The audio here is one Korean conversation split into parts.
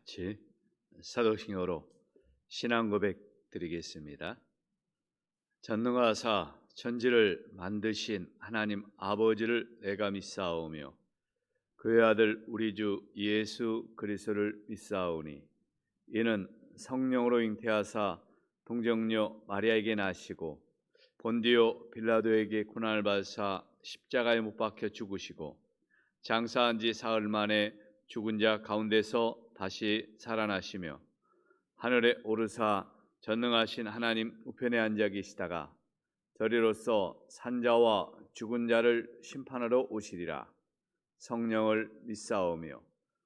같이 사도신경으로 신앙 고백 드리겠습니다. 전능하사 천지를 만드신 하나님 아버지를 내가 믿사오며 그의 아들 우리 주 예수 그리스도를 믿사오니 이는 성령으로 잉태하사 동정녀 마리아에게 나시고 본디오 빌라도에게 고난을 받으사 십자가에 못 박혀 죽으시고 장사한 지 사흘 만에 죽은 자 가운데서 다시 살아나시며 하늘에 오르사 전능하신 하나님 우편에 앉아 계시다가 저리로서 산자와 죽은 자를 심판하러 오시리라. 성령을 믿사오며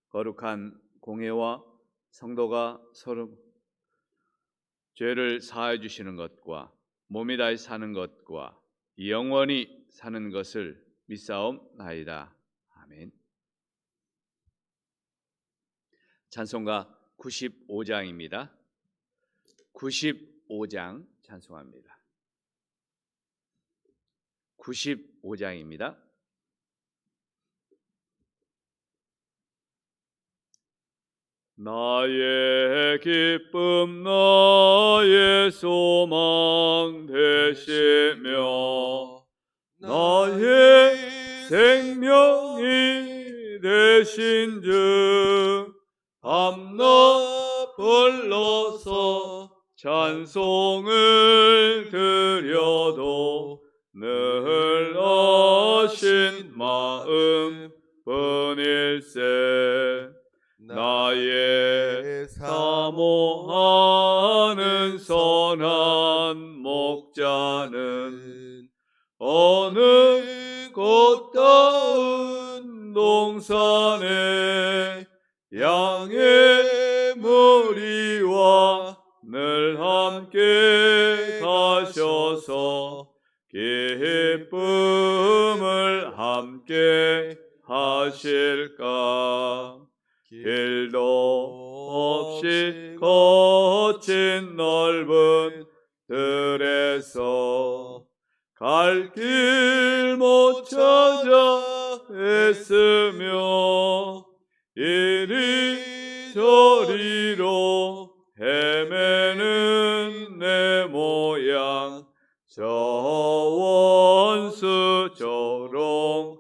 거룩한 공회와 성도가 서로 죄를 사하여 주시는 것과 몸이 다시 사는 것과 영원히 사는 것을 믿사옵나이다. 아멘. 찬송가 95장입니다. 95장 찬송합니다. 95장입니다. 나의 기쁨 나의 소망 되시며 나의 생명이 되신즉 밤낮 불러서 찬송을 드려도 늘 아신 마음 뿐일세. 나의 사모하는 선한 목자는 어느 곧다운 동산에 양의 무리와 늘 함께 가셔서 기쁨을 함께 하실까. 길도 없이 거친 넓은 들에서 갈 길 못 찾아 애쓰며 이리저리로 헤매는 내 모양 저 원수 조롱하도다.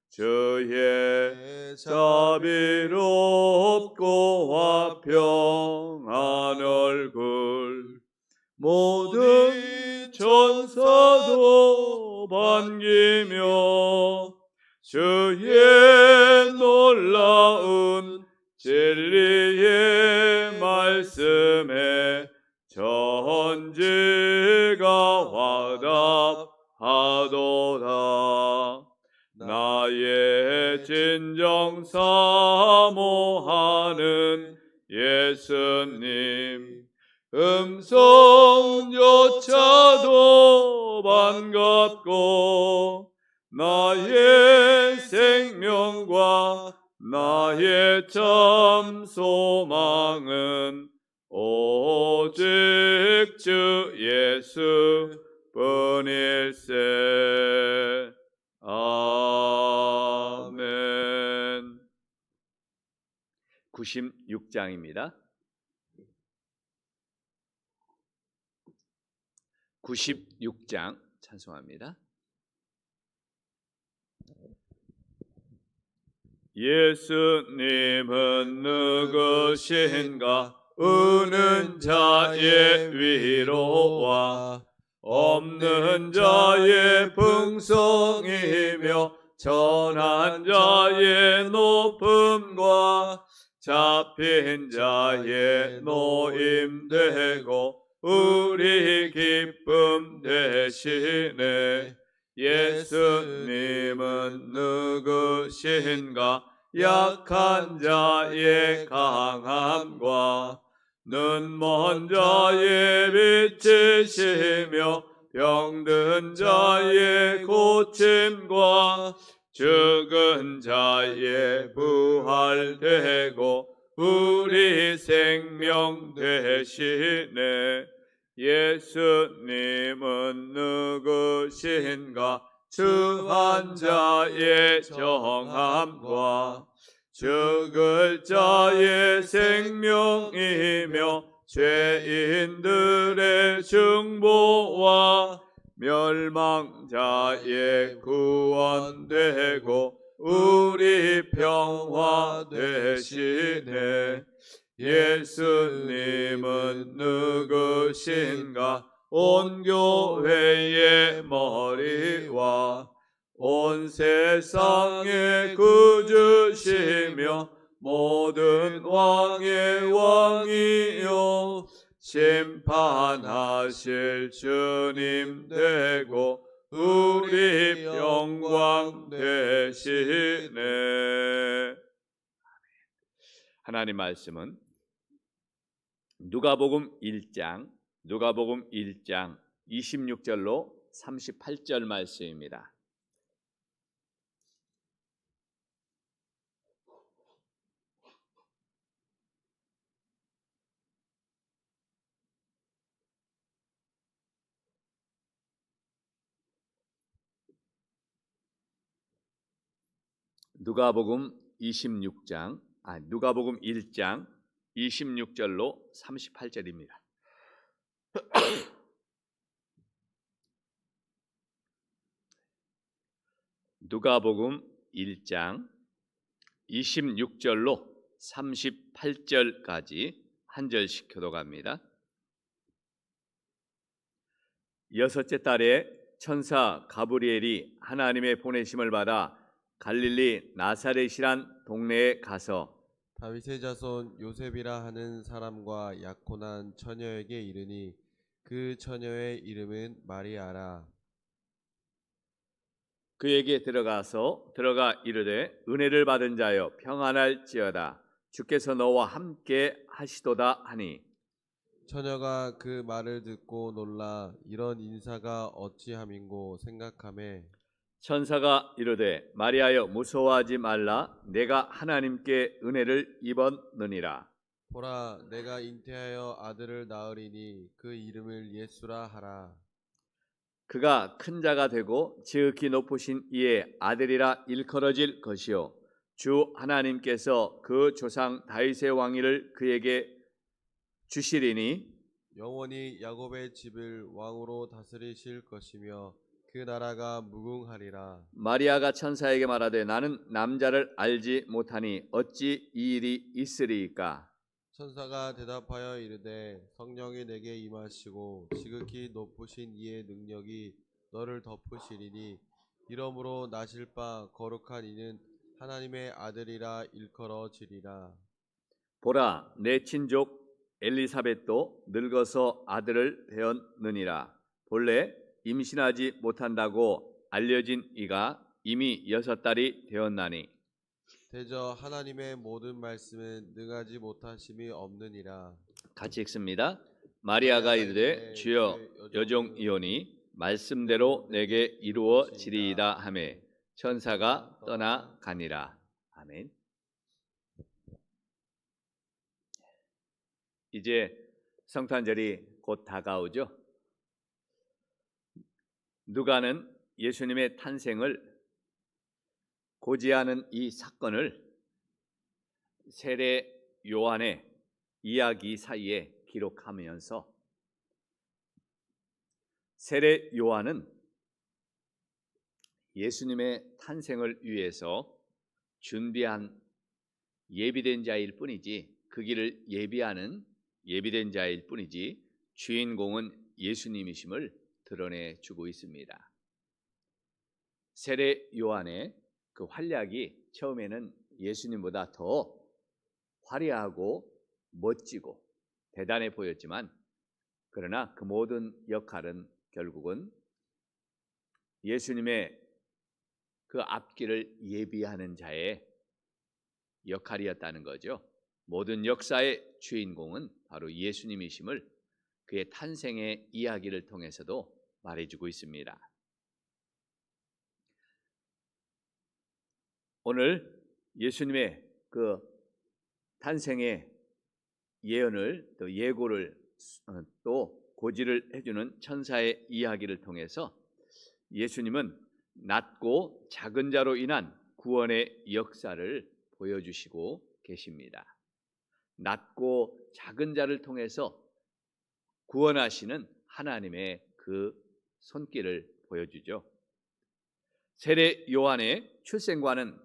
주의 자비롭고 화평한 얼굴 모든 천사도 반기며 주의 놀라운 진리의 말씀에 천지가 화답하도다. 나의 진정 사모하는 예수님 음성조차도 반갑고 나의 생명과 나의 참 소망은 오직 주 예수 뿐일세. 아멘. 96장입니다. 96장 찬송합니다. 예수님은 누구신가? 우는 자의 위로와 없는 자의 풍성이며 천한 자의 높음과 잡힌 자의 노임되고 우리 기쁨 되시네. 예수님은 누구신가? 약한 자의 강함과 눈먼 자의 빛이시며 병든 자의 고침과 죽은 자의 부활되고 우리 생명 되시네. 예수님은 누구신가? 주한 자의 정함과 죽을 자의 생명이며 죄인들의 중보와 멸망자의 구원되고 우리 평화 되시네. 예수님은 누구신가? 온 교회의 머리와 온 세상의 구주시며 모든 왕의 왕이요 심판하실 주님 되고 우리 영광 되시네. 하나님 말씀은 누가복음 1장 26절로 38절 말씀입니다. 누가복음 1장 26절로 38절입니다. 누가복음 1장 26절로 38절까지 한 절씩 교독합니다. 여섯째 달에 천사 가브리엘이 하나님의 보내심을 받아 갈릴리 나사렛이란 동네에 가서 다윗의 자손 요셉이라 하는 사람과 약혼한 처녀에게 이르니 그 처녀의 이름은 마리아라. 그에게 들어가 이르되 은혜를 받은 자여 평안할지어다 주께서 너와 함께 하시도다 하니 처녀가 그 말을 듣고 놀라 이런 인사가 어찌함인고 생각하매 천사가 이르되 마리아여 무서워하지 말라 내가 하나님께 은혜를 입었느니라. 보라 내가 잉태하여 아들을 낳으리니 그 이름을 예수라 하라. 그가 큰 자가 되고 지극히 높으신 이의 아들이라 일컬어질 것이요 주 하나님께서 그 조상 다윗의 왕위를 그에게 주시리니 영원히 야곱의 집을 왕으로 다스리실 것이며 그 나라가 무궁하리라. 마리아가 천사에게 말하되 나는 남자를 알지 못하니 어찌 이 일이 있으리이까. 천사가 대답하여 이르되 성령이 내게 임하시고 지극히 높으신 이의 능력이 너를 덮으시리니 이러므로 나실 바 거룩한 이는 하나님의 아들이라 일컬어지리라. 보라 내 친족 엘리사벳도 늙어서 아들을 배었느니라. 본래 임신하지 못한다고 알려진 이가 이미 6달이 되었나니 대저 하나님의 모든 말씀은 능하지 못하심이 없느니라. 같이 읽습니다. 마리아가 이르되 주여 여종이오니 말씀대로 내게 이루어지리이다 하매 천사가 떠나가니라. 아멘. 이제 성탄절이 곧 다가오죠. 누가는 예수님의 탄생을 고지하는 이 사건을 세례 요한의 이야기 사이에 기록하면서 세례 요한은 예수님의 탄생을 위해서 준비한 예비된 자일 뿐이지 그 길을 예비된 자일 뿐이지 주인공은 예수님이심을 드러내주고 있습니다. 세례 요한의 그 활약이 처음에는 예수님보다 더 화려하고 멋지고 대단해 보였지만 그러나 그 모든 역할은 결국은 예수님의 그 앞길을 예비하는 자의 역할이었다는 거죠. 모든 역사의 주인공은 바로 예수님이심을 그의 탄생의 이야기를 통해서도 말해주고 있습니다. 오늘 예수님의 그 탄생의 예언을 또 예고를 또 고지를 해주는 천사의 이야기를 통해서 예수님은 낮고 작은 자로 인한 구원의 역사를 보여주시고 계십니다. 낮고 작은 자를 통해서 구원하시는 하나님의 그 손길을 보여주죠. 세례 요한의 출생과는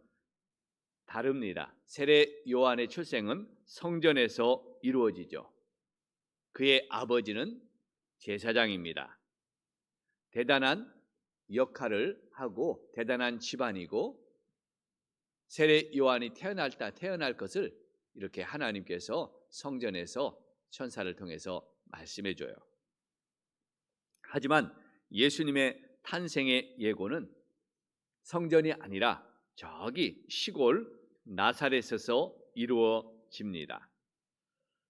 다릅니다. 세례 요한의 출생은 성전에서 이루어지죠. 그의 아버지는 제사장입니다. 대단한 역할을 하고 대단한 집안이고, 세례 요한이 태어날 것을 이렇게 하나님께서 성전에서 천사를 통해서 말씀해 줘요. 하지만 예수님의 탄생의 예고는 성전이 아니라 저기 시골 나사렛에서 이루어집니다.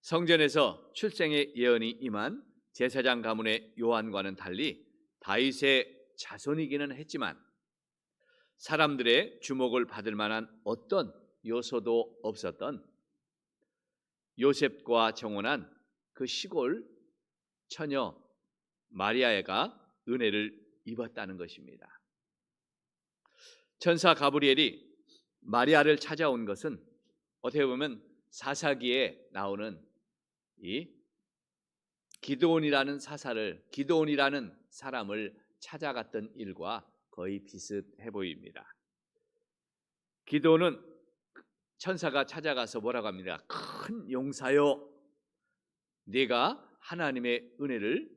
성전에서 출생의 예언이 임한 제사장 가문의 요한과는 달리 다윗의 자손이기는 했지만 사람들의 주목을 받을 만한 어떤 요소도 없었던 요셉과 정혼한 그 시골 처녀 마리아가 은혜를 입었다는 것입니다. 천사 가브리엘이 마리아를 찾아온 것은 어떻게 보면 사사기에 나오는 이 기드온이라는 사람을 찾아갔던 일과 거의 비슷해 보입니다. 기드온은 천사가 찾아가서 뭐라고 합니다. 큰 용사여, 네가 하나님의 은혜를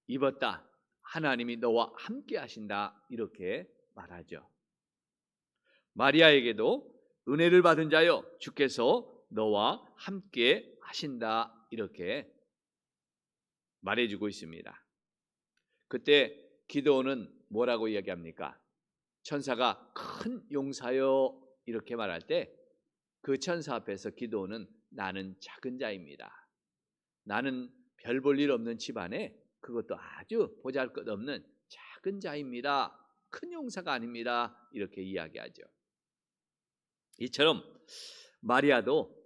입었다. 하나님이 너와 함께 하신다. 이렇게 말하죠. 마리아에게도 은혜를 받은 자여, 주께서 너와 함께 하신다. 이렇게 말해주고 있습니다. 그때 기드온은 뭐라고 이야기합니까? 천사가 큰 용사여 이렇게 말할 때 그 천사 앞에서 기드온은 나는 작은 자입니다. 나는 별 볼 일 없는 집안에 그것도 아주 보잘것없는 작은 자입니다. 큰 용사가 아닙니다. 이렇게 이야기하죠. 이처럼 마리아도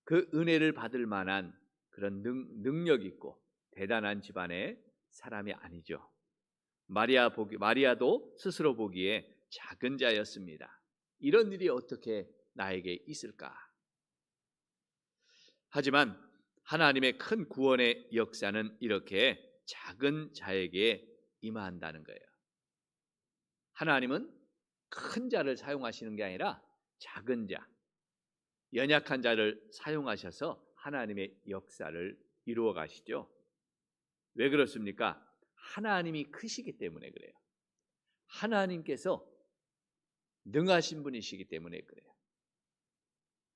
그 은혜를 받을 만한 그런 능력 있고 대단한 집안의 사람이 아니죠. 마리아도 스스로 보기에 작은 자였습니다. 이런 일이 어떻게 나에게 있을까? 하지만 하나님의 큰 구원의 역사는 이렇게 작은 자에게 임한다는 거예요. 하나님은 큰 자를 사용하시는 게 아니라 작은 자, 연약한 자를 사용하셔서 하나님의 역사를 이루어 가시죠. 왜 그렇습니까? 하나님이 크시기 때문에 그래요. 하나님께서 능하신 분이시기 때문에 그래요.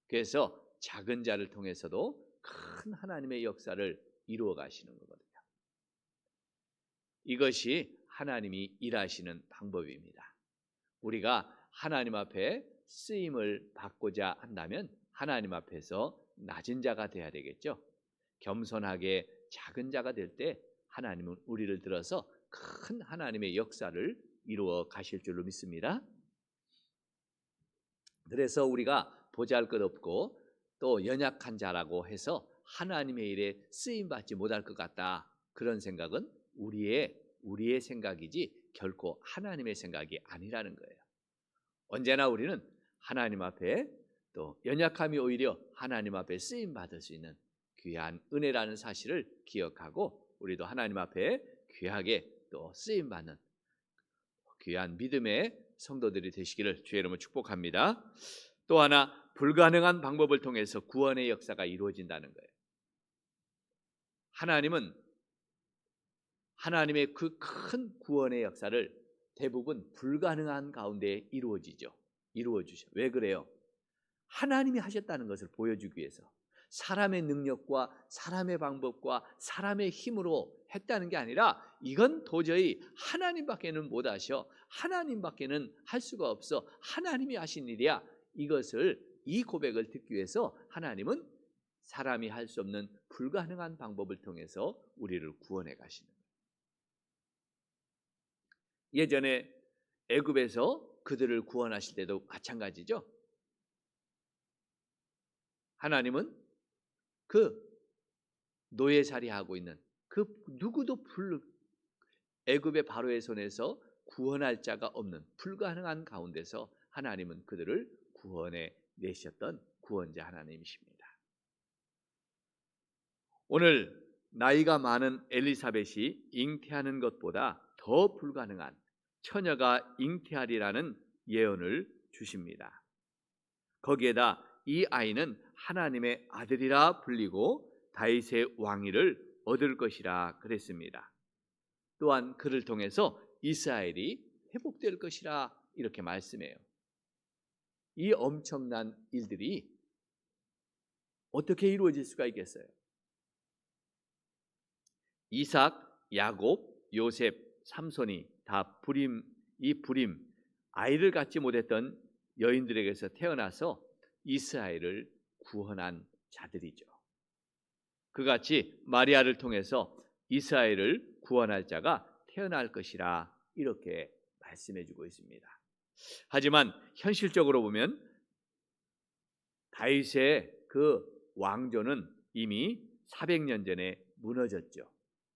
그래서 작은 자를 통해서도 큰 하나님의 역사를 이루어 가시는 거거든요. 이것이 하나님이 일하시는 방법입니다. 우리가 하나님 앞에 쓰임을 받고자 한다면 하나님 앞에서 낮은 자가 돼야 되겠죠. 겸손하게 작은 자가 될 때 하나님은 우리를 들어서 큰 하나님의 역사를 이루어 가실 줄로 믿습니다. 그래서 우리가 보잘것없고 또 연약한 자라고 해서 하나님의 일에 쓰임받지 못할 것 같다. 그런 생각은 우리의 생각이지 결코 하나님의 생각이 아니라는 거예요. 언제나 우리는 하나님 앞에 또 연약함이 오히려 하나님 앞에 쓰임받을 수 있는 귀한 은혜라는 사실을 기억하고 우리도 하나님 앞에 귀하게 또 쓰임받는 귀한 믿음의 성도들이 되시기를 주의 이름으로 축복합니다. 또 하나, 불가능한 방법을 통해서 구원의 역사가 이루어진다는 거예요. 하나님은 하나님의 그 큰 구원의 역사를 대부분 불가능한 가운데 이루어주죠. 왜 그래요? 하나님이 하셨다는 것을 보여주기 위해서. 사람의 능력과 사람의 방법과 사람의 힘으로 했다는 게 아니라 이건 도저히 하나님밖에는 못 하셔. 하나님밖에는 할 수가 없어. 하나님이 하신 일이야. 이 고백을 듣기 위해서 하나님은 사람이 할 수 없는 불가능한 방법을 통해서 우리를 구원해 가시는 거예요. 예전에 애굽에서 그들을 구원하실 때도 마찬가지죠. 하나님은 그 노예살이하고 있는 그 누구도 애굽의 바로의 손에서 구원할 자가 없는 불가능한 가운데서 하나님은 그들을 구원해 내셨던 구원자 하나님이십니다. 오늘 나이가 많은 엘리사벳이 잉태하는 것보다 더 불가능한 처녀가 잉태하리라는 예언을 주십니다. 거기에다 이 아이는 하나님의 아들이라 불리고 다윗의 왕위를 얻을 것이라 그랬습니다. 또한 그를 통해서 이스라엘이 회복될 것이라 이렇게 말씀해요. 이 엄청난 일들이 어떻게 이루어질 수가 있겠어요? 이삭, 야곱, 요셉, 삼손이 다 이 불임 아이를 갖지 못했던 여인들에게서 태어나서 이스라엘을 구원한 자들이죠. 그같이 마리아를 통해서 이스라엘을 구원할 자가 태어날 것이라 이렇게 말씀해 주고 있습니다. 하지만 현실적으로 보면 다윗의 그 왕조는 이미 400년 전에 무너졌죠.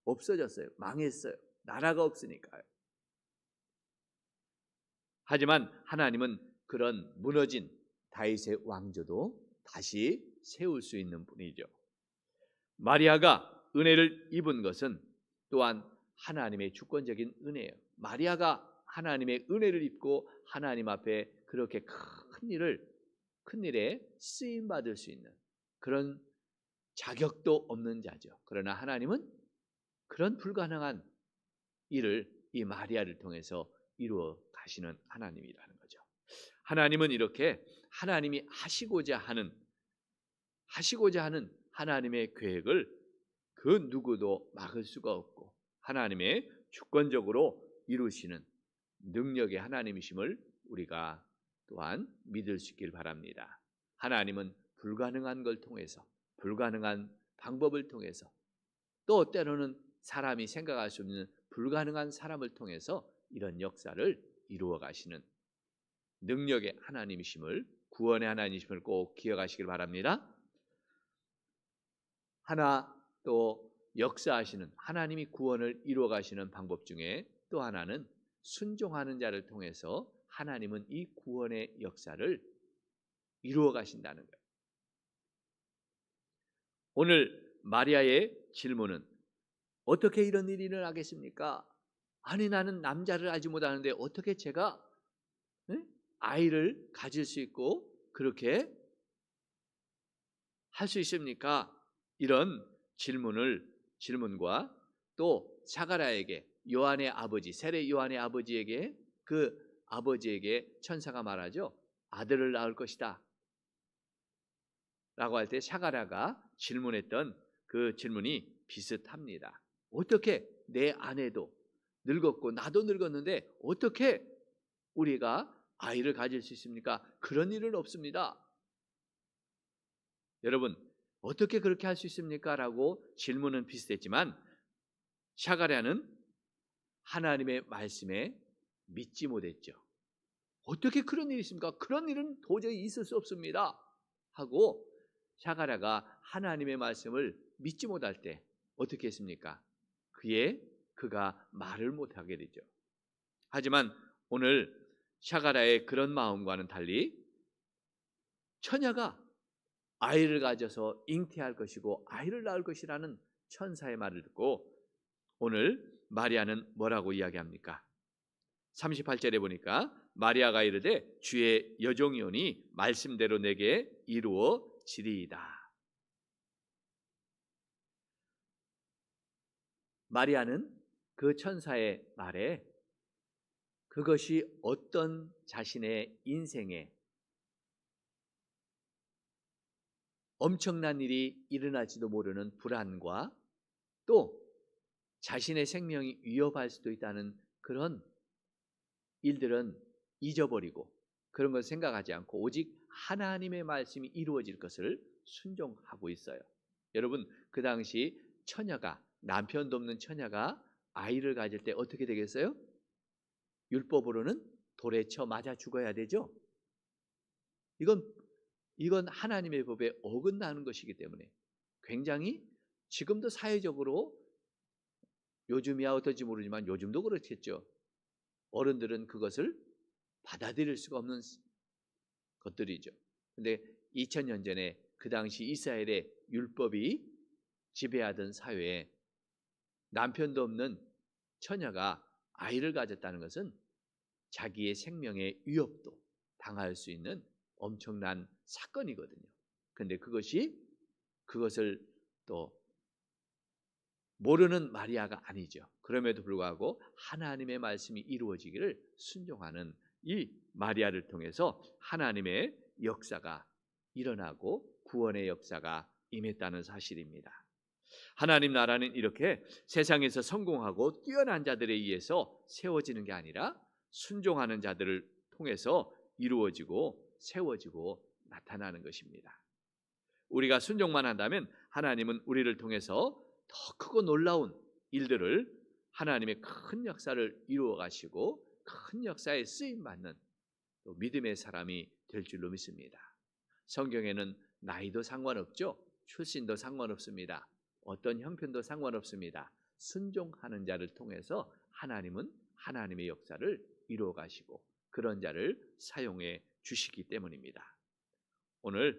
없어졌어요. 망했어요. 나라가 없으니까요. 하지만 하나님은 그런 무너진 다윗의 왕조도 다시 세울 수 있는 분이죠. 마리아가 은혜를 입은 것은 또한 하나님의 주권적인 은혜예요. 마리아가 하나님의 은혜를 입고 하나님 앞에 그렇게 큰 일에 쓰임 받을 수 있는 그런 자격도 없는 자죠. 그러나 하나님은 그런 불가능한 일을 이 마리아를 통해서 이루어 가시는 하나님이라는 거죠. 하나님은 이렇게 하나님이 하시고자 하는 하나님의 계획을 그 누구도 막을 수가 없고 하나님의 주권적으로 이루시는 능력의 하나님이심을 우리가 또한 믿을 수 있길 바랍니다. 하나님은 불가능한 걸 통해서 불가능한 방법을 통해서 또 때로는 사람이 생각할 수 없는 불가능한 사람을 통해서 이런 역사를 이루어 가시는 능력의 하나님이심을 구원의 하나님이심을 꼭 기억하시길 바랍니다. 하나 또 역사하시는 하나님이 구원을 이루어 가시는 방법 중에 또 하나는 순종하는 자를 통해서 하나님은 이 구원의 역사를 이루어 가신다는 거예요. 오늘 마리아의 질문은 어떻게 이런 일이 일어나겠습니까? 아니 나는 남자를 알지 못하는데 어떻게 제가 아이를 가질 수 있고 그렇게 할 수 있습니까? 이런 질문과 또 사가랴에게 요한의 아버지 세례 요한의 아버지에게 그 아버지에게 천사가 말하죠. 아들을 낳을 것이다 라고 할 때 사가랴가 질문했던 그 질문이 비슷합니다. 어떻게 내 아내도 늙었고 나도 늙었는데 어떻게 우리가 아이를 가질 수 있습니까? 그런 일은 없습니다. 여러분 어떻게 그렇게 할 수 있습니까? 라고 질문은 비슷했지만 사가랴는 하나님의 말씀에 믿지 못했죠. 어떻게 그런 일이 있습니까? 그런 일은 도저히 있을 수 없습니다 하고 사가랴가 하나님의 말씀을 믿지 못할 때 어떻게 했습니까? 그가 말을 못하게 되죠. 하지만 오늘 사가랴의 그런 마음과는 달리 처녀가 아이를 가져서 잉태할 것이고 아이를 낳을 것이라는 천사의 말을 듣고 오늘 마리아는 뭐라고 이야기합니까? 38절에 보니까 마리아가 이르되 주의 여종이오니 말씀대로 내게 이루어지리이다. 마리아는 그 천사의 말에 그것이 어떤 자신의 인생에 엄청난 일이 일어날지도 모르는 불안과 또 자신의 생명이 위협할 수도 있다는 그런 일들은 잊어버리고 그런 걸 생각하지 않고 오직 하나님의 말씀이 이루어질 것을 순종하고 있어요. 여러분 그 당시 처녀가 남편도 없는 처녀가 아이를 가질 때 어떻게 되겠어요? 율법으로는 돌에 쳐 맞아 죽어야 되죠. 이건 하나님의 법에 어긋나는 것이기 때문에 굉장히 지금도 사회적으로 요즘이야 어떨지 모르지만 요즘도 그렇겠죠. 어른들은 그것을 받아들일 수가 없는 것들이죠. 근데 2000년 전에 그 당시 이스라엘의 율법이 지배하던 사회에 남편도 없는 처녀가 아이를 가졌다는 것은 자기의 생명에 위협도 당할 수 있는 엄청난 사건이거든요. 근데 그것을 또 모르는 마리아가 아니죠. 그럼에도 불구하고 하나님의 말씀이 이루어지기를 순종하는 이 마리아를 통해서 하나님의 역사가 일어나고 구원의 역사가 임했다는 사실입니다. 하나님 나라는 이렇게 세상에서 성공하고 뛰어난 자들에 의해서 세워지는 게 아니라 순종하는 자들을 통해서 이루어지고 세워지고 나타나는 것입니다. 우리가 순종만 한다면 하나님은 우리를 통해서 더 크고 놀라운 일들을, 하나님의 큰 역사를 이루어 가시고 큰 역사에 쓰임 받는 또 믿음의 사람이 될 줄로 믿습니다. 성경에는 나이도 상관없죠. 출신도 상관없습니다. 어떤 형편도 상관없습니다. 순종하는 자를 통해서 하나님은 하나님의 역사를 이루어 가시고 그런 자를 사용해 주시기 때문입니다. 오늘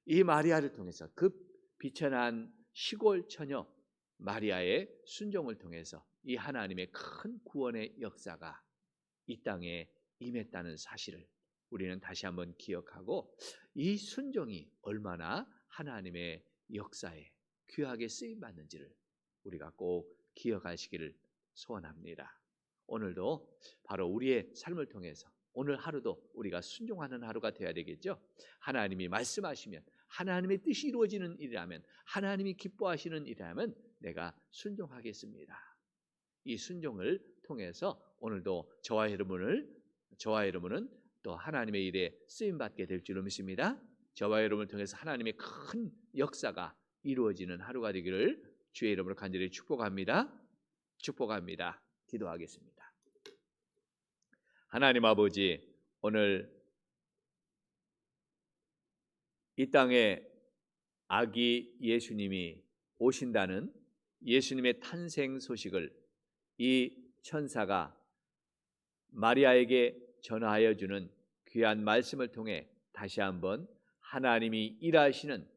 이 마리아를 통해서, 그 비천한 시골 처녀 마리아의 순종을 통해서 이 하나님의 큰 구원의 역사가 이 땅에 임했다는 사실을 우리는 다시 한번 기억하고, 이 순종이 얼마나 하나님의 역사에 귀하게 쓰임 받는지를 우리가 꼭 기억하시기를 소원합니다. 오늘도 바로 우리의 삶을 통해서 오늘 하루도 우리가 순종하는 하루가 되어야 되겠죠. 하나님이 말씀하시면, 하나님의 뜻이 이루어지는 일이라면, 하나님이 기뻐하시는 일이라면 내가 순종하겠습니다. 이 순종을 통해서 오늘도 저와 여러분은 또 하나님의 일에 쓰임받게 될 줄로 믿습니다. 저와 여러분을 통해서 하나님의 큰 역사가 이루어지는 하루가 되기를 주의 이름으로 간절히 축복합니다. 기도하겠습니다. 하나님 아버지, 오늘 이 땅에 아기 예수님이 오신다는 예수님의 탄생 소식을 이 천사가 마리아에게 전하여 주는 귀한 말씀을 통해 다시 한번 하나님이 일하시는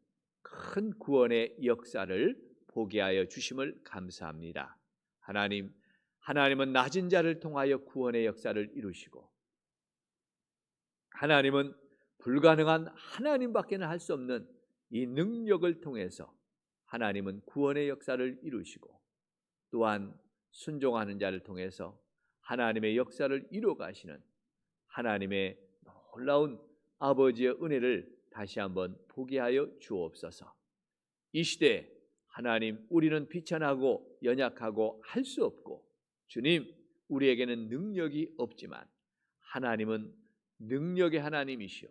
큰 구원의 역사를 보게 하여 주심을 감사합니다. 하나님은 낮은 자를 통하여 구원의 역사를 이루시고, 하나님은 불가능한, 하나님밖에는 할 수 없는 이 능력을 통해서 하나님은 구원의 역사를 이루시고, 또한 순종하는 자를 통해서 하나님의 역사를 이루어 가시는 하나님의 놀라운 아버지의 은혜를 다시 한번 보게 하여 주옵소서. 이 시대에 하나님, 우리는 비천하고 연약하고 할 수 없고, 주님, 우리에게는 능력이 없지만 하나님은 능력의 하나님이시오.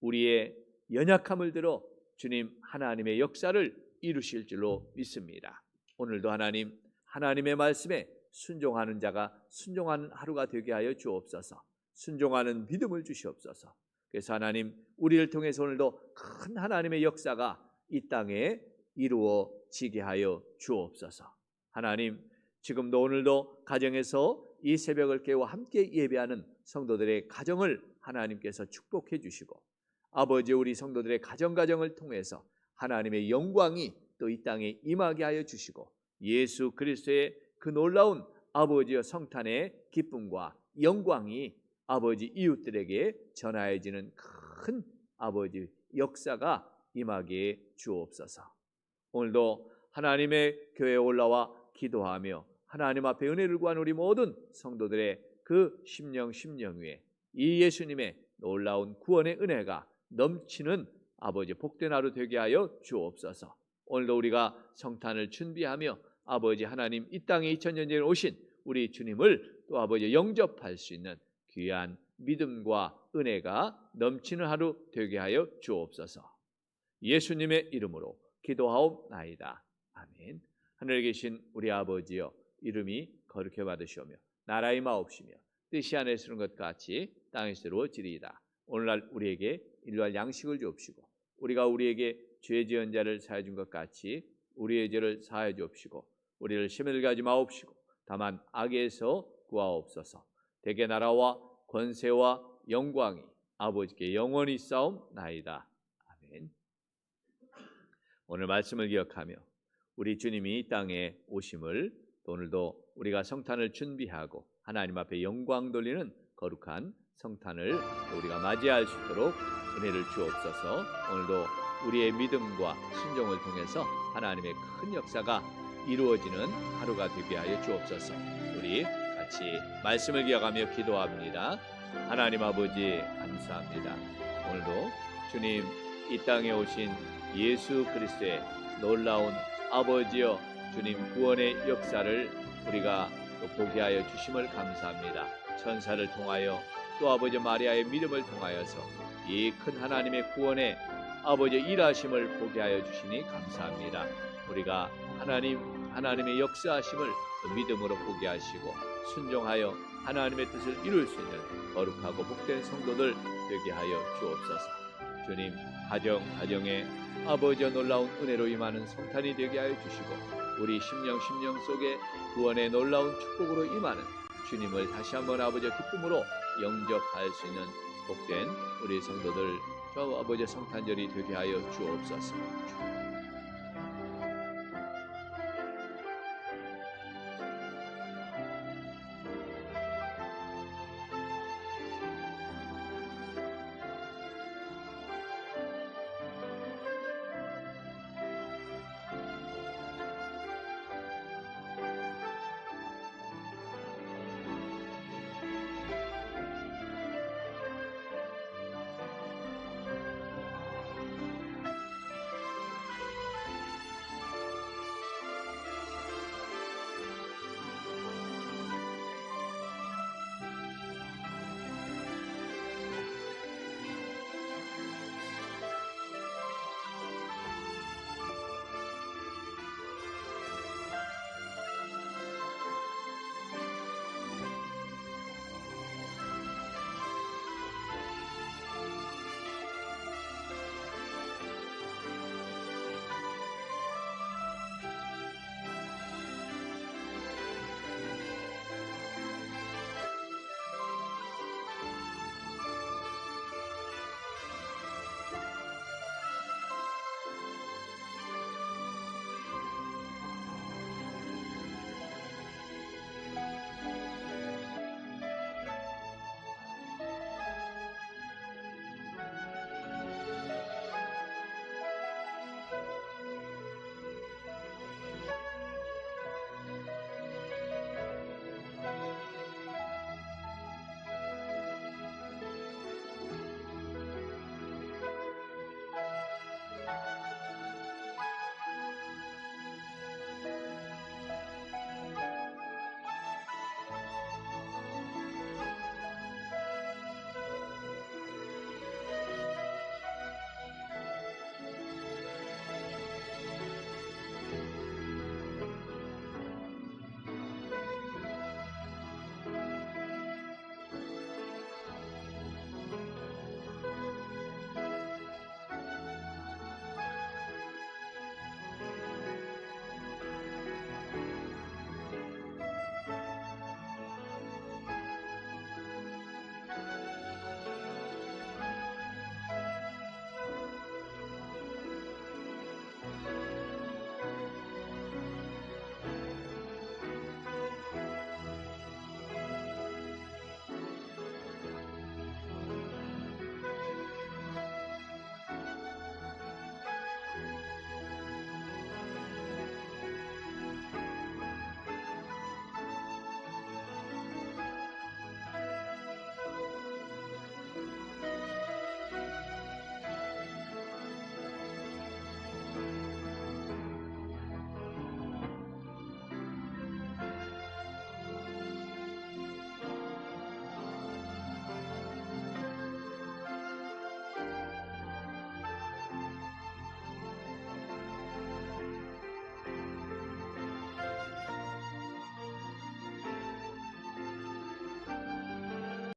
우리의 연약함을 들어 주님 하나님의 역사를 이루실 줄로 믿습니다. 오늘도 하나님의 말씀에 순종하는 자가 순종하는 하루가 되게 하여 주옵소서. 순종하는 믿음을 주시옵소서. 그래서 하나님, 우리를 통해서 오늘도 큰 하나님의 역사가 이 땅에 이루어지게 하여 주옵소서. 하나님, 지금도 오늘도 가정에서 이 새벽을 깨워 함께 예배하는 성도들의 가정을 하나님께서 축복해 주시고, 아버지, 우리 성도들의 가정을 통해서 하나님의 영광이 또 이 땅에 임하게 하여 주시고, 예수 그리스도의 그 놀라운 아버지의 성탄의 기쁨과 영광이 아버지 이웃들에게 전하여지는 큰 아버지 역사가 임하게 주옵소서. 오늘도 하나님의 교회에 올라와 기도하며 하나님 앞에 은혜를 구한 우리 모든 성도들의 그 심령 위에 이 예수님의 놀라운 구원의 은혜가 넘치는 아버지 복된 하루 되게 하여 주옵소서. 오늘도 우리가 성탄을 준비하며 아버지 하나님, 이 땅에 2000년 전에 오신 우리 주님을 또 아버지 영접할 수 있는 귀한 믿음과 은혜가 넘치는 하루 되게 하여 주옵소서. 예수님의 이름으로 기도하옵나이다. 아멘. 하늘에 계신 우리 아버지여, 이름이 거룩히 받으시오며 나라의 마옵시며 뜻이 하늘에서 이룬 것 같이 땅에서 이루어지리이다. 오늘날 우리에게 일용할 양식을 주옵시고, 우리가 우리에게 죄 지은 자를 사하여 준 것 같이 우리의 죄를 사하여 주옵시고, 우리를 시험에 들게 하지 마옵시고 다만 악에서 구하옵소서. 대개 나라와 권세와 영광이 아버지께 영원히 싸움나이다. 아멘. 오늘 말씀을 기억하며 우리 주님이 이 땅에 오심을 또 오늘도 우리가 성탄을 준비하고 하나님 앞에 영광 돌리는 거룩한 성탄을 우리가 맞이할 수 있도록 은혜를 주옵소서. 오늘도 우리의 믿음과 순종을 통해서 하나님의 큰 역사가 이루어지는 하루가 되게 하여 주옵소서. 우리 같이 말씀을 기억하며 기도합니다. 하나님 아버지 감사합니다. 오늘도 주님 이 땅에 오신 예수 그리스도의 놀라운 아버지여 주님 구원의 역사를 우리가 또 보게 하여 주심을 감사합니다. 천사를 통하여 또 아버지 마리아의 믿음을 통하여서 이 큰 하나님의 구원의 아버지 일하심을 보게 하여 주시니 감사합니다. 우리가 하나님의 역사하심을 믿음으로 보게 하시고 순종하여 하나님의 뜻을 이룰 수 있는 거룩하고 복된 성도들 되게 하여 주옵소서. 주님 가정에 아버지의 놀라운 은혜로 임하는 성탄이 되게 하여 주시고 우리 심령 속에 구원의 놀라운 축복으로 임하는 주님을 다시 한번 아버지의 기쁨으로 영접할 수 있는 복된 우리 성도들 저 아버지의 성탄절이 되게 하여 주옵소서.